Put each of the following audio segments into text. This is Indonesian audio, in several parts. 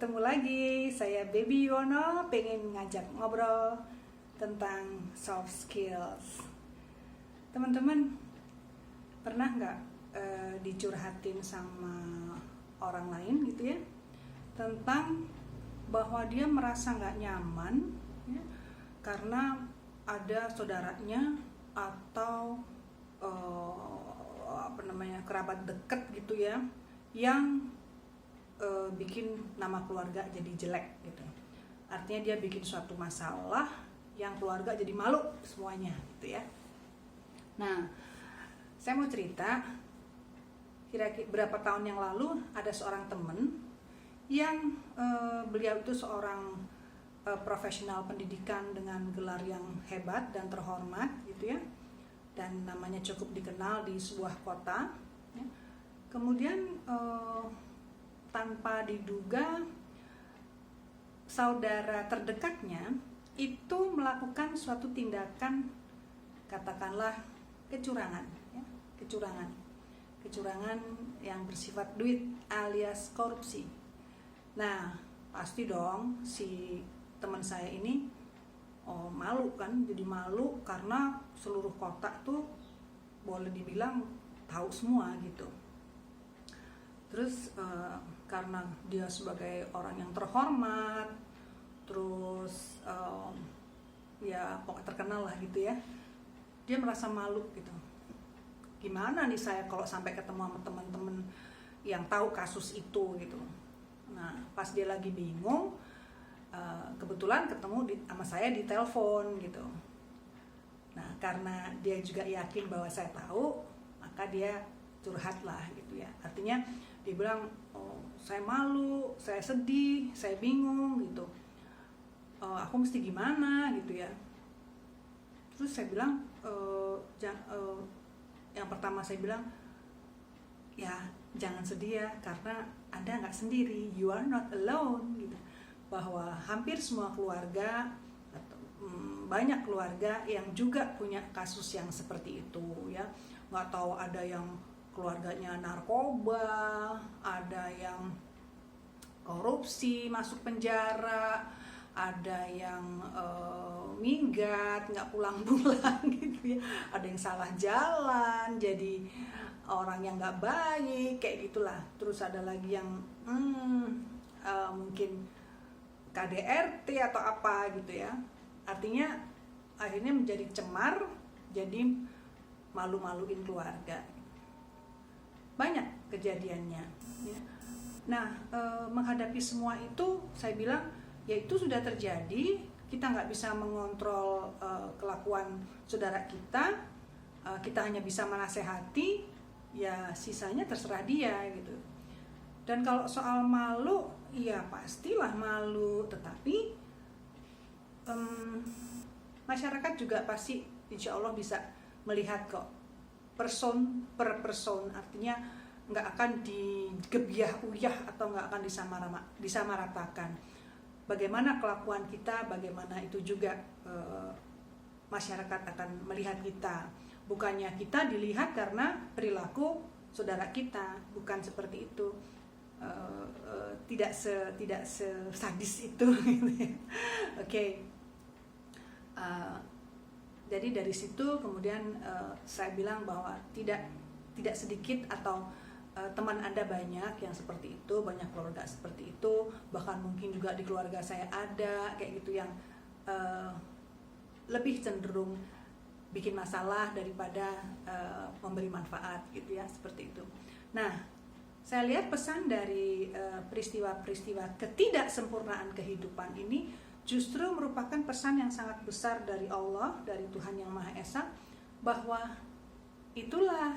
ketemu lagi. Saya Baby Yono, pengen ngajak ngobrol tentang soft skills. Teman-teman, pernah nggak dicurhatin sama orang lain gitu ya, tentang bahwa dia merasa nggak nyaman ya, karena ada saudaranya atau kerabat dekat gitu ya, yang bikin nama keluarga jadi jelek gitu. Artinya dia bikin suatu masalah yang keluarga jadi malu semuanya gitu ya. Nah, saya mau cerita, kira-kira berapa tahun yang lalu ada seorang teman yang beliau itu seorang profesional pendidikan dengan gelar yang hebat dan terhormat gitu ya, dan namanya cukup dikenal di sebuah kota ya. Kemudian tanpa diduga saudara terdekatnya itu melakukan suatu tindakan, katakanlah kecurangan ya, kecurangan yang bersifat duit alias korupsi. Nah, pasti dong si teman saya ini malu kan, jadi malu karena seluruh kota tuh boleh dibilang tahu semua gitu. Terus karena dia sebagai orang yang terhormat, terus ya pokoknya terkenal lah gitu ya, dia merasa malu gitu. Gimana nih saya kalau sampai ketemu sama teman-teman yang tahu kasus itu gitu. Nah, pas dia lagi bingung, kebetulan ketemu sama saya di telepon gitu. Nah, karena dia juga yakin bahwa saya tahu, maka dia curhat lah gitu ya. Artinya dia bilang, saya malu, saya sedih, saya bingung gitu, aku mesti gimana gitu ya. Terus saya bilang, yang pertama saya bilang, ya jangan sedih ya, karena Anda nggak sendiri, you are not alone gitu. Bahwa hampir semua keluarga atau banyak keluarga yang juga punya kasus yang seperti itu ya. Nggak tahu, ada yang keluarganya narkoba, ada yang korupsi masuk penjara, ada yang minggat nggak pulang-pulang gitu ya, ada yang salah jalan jadi orang yang nggak baik kayak gitulah. Terus ada lagi yang mungkin KDRT atau apa gitu ya. Artinya akhirnya menjadi cemar, jadi malu-maluin keluarga. Banyak kejadiannya ya. Nah, menghadapi semua itu saya bilang, ya itu sudah terjadi, kita nggak bisa mengontrol kelakuan saudara kita, kita hanya bisa menasehati, ya sisanya terserah dia gitu. Dan kalau soal malu, ya pastilah malu, tetapi masyarakat juga pasti insya Allah bisa melihat kok, person per person, artinya nggak akan digebyah-uyah atau nggak akan disamaratakan. Bagaimana kelakuan kita, bagaimana itu juga masyarakat akan melihat kita. Bukannya kita dilihat karena perilaku saudara kita, bukan seperti itu. Tidak sesadis itu. Oke. Jadi dari situ kemudian saya bilang bahwa tidak sedikit atau teman Anda banyak yang seperti itu, banyak keluarga seperti itu, bahkan mungkin juga di keluarga saya ada kayak gitu yang lebih cenderung bikin masalah daripada memberi manfaat gitu ya, seperti itu. Nah, saya lihat pesan dari peristiwa-peristiwa ketidaksempurnaan kehidupan ini justru merupakan pesan yang sangat besar dari Allah, dari Tuhan Yang Maha Esa, bahwa itulah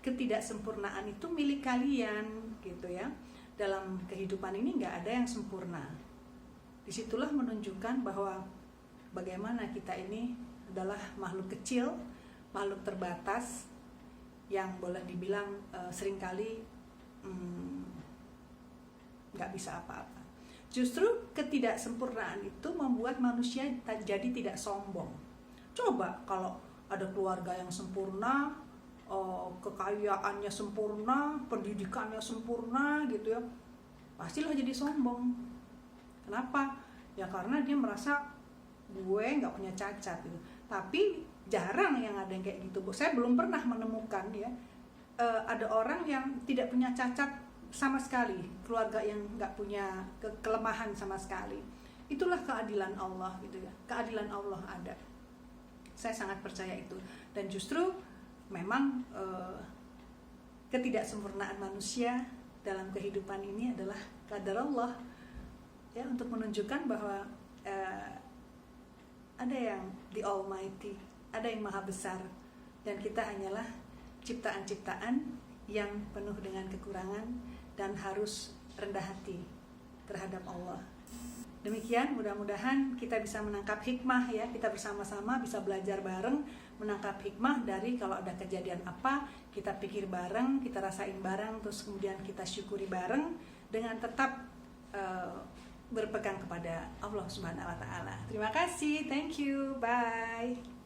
ketidaksempurnaan itu milik kalian gitu ya. Dalam kehidupan ini nggak ada yang sempurna. Disitulah menunjukkan bahwa bagaimana kita ini adalah makhluk kecil, makhluk terbatas, yang boleh dibilang seringkali nggak bisa apa-apa. Justru ketidaksempurnaan itu membuat manusia jadi tidak sombong. Coba kalau ada keluarga yang sempurna, kekayaannya sempurna, pendidikannya sempurna gitu ya, pastilah jadi sombong. Kenapa? Ya karena dia merasa gue nggak punya cacat gitu. Tapi jarang yang ada yang kayak gitu. Saya belum pernah menemukan ya ada orang yang tidak punya cacat sama sekali, keluarga yang nggak punya kelemahan sama sekali. Itulah keadilan Allah gitu ya. Keadilan Allah ada. Saya sangat percaya itu. Dan justru memang ketidaksempurnaan manusia dalam kehidupan ini adalah qadar Allah ya, untuk menunjukkan bahwa ada yang the Almighty, ada yang maha besar, dan kita hanyalah ciptaan-ciptaan yang penuh dengan kekurangan dan harus rendah hati terhadap Allah. Demikian, mudah-mudahan kita bisa menangkap hikmah ya, kita bersama-sama bisa belajar bareng menangkap hikmah dari kalau ada kejadian apa, kita pikir bareng, kita rasain bareng, terus kemudian kita syukuri bareng dengan tetap berpegang kepada Allah Subhanahu wa taala. Terima kasih, thank you, bye.